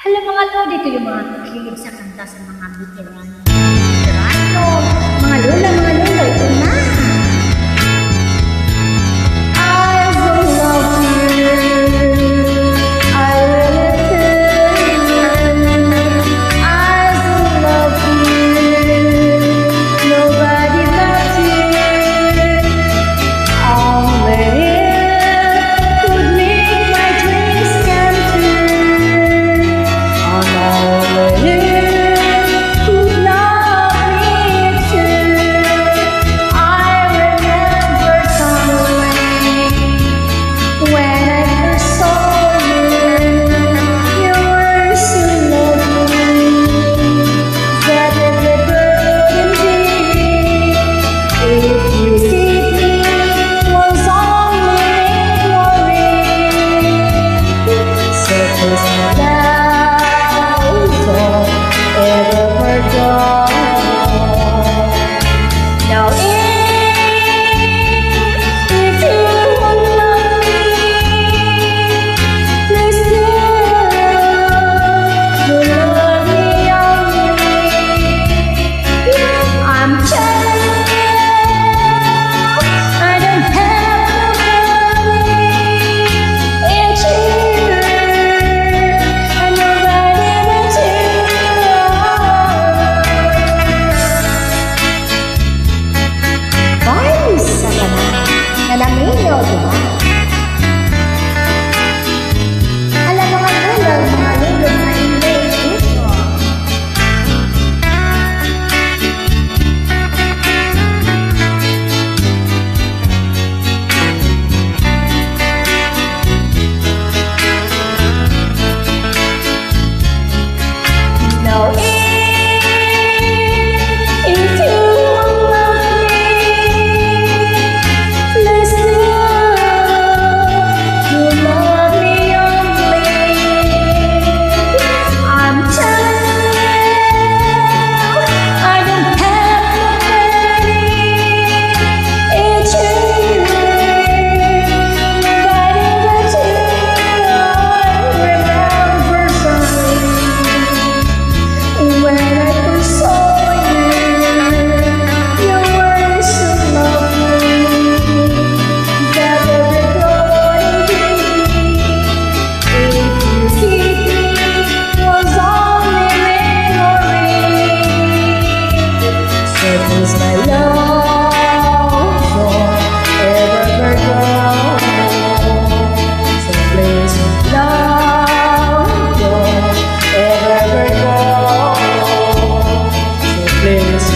Hala mga lodi, ito yung mga kilig sa kanta sa mga veterano. Veterano, mga lola, ito na. I so love you, I really do. I so love you, nobody but you. Only you could make my dreams come true. And only you could love me too. I remember suddenly when I first saw you. You were so lovely that every girl can be. If you see me was only memory, surface clouds of ever gone. Now if you love me, please do love me only. I'm telling you, I don't have nobody. It's you and nobody but you. Boys, saka na. Nanamino, di ba? Alam mga lulog na English puso. Now if you love me, please do love me only. I'm telling you, I don't have nobody. It's you, nobody but you. I remember suddenly when I first saw you. You were so lovely that every girl can be. If you see me was only memory, surface my love forever gone. So please love forever gone. So please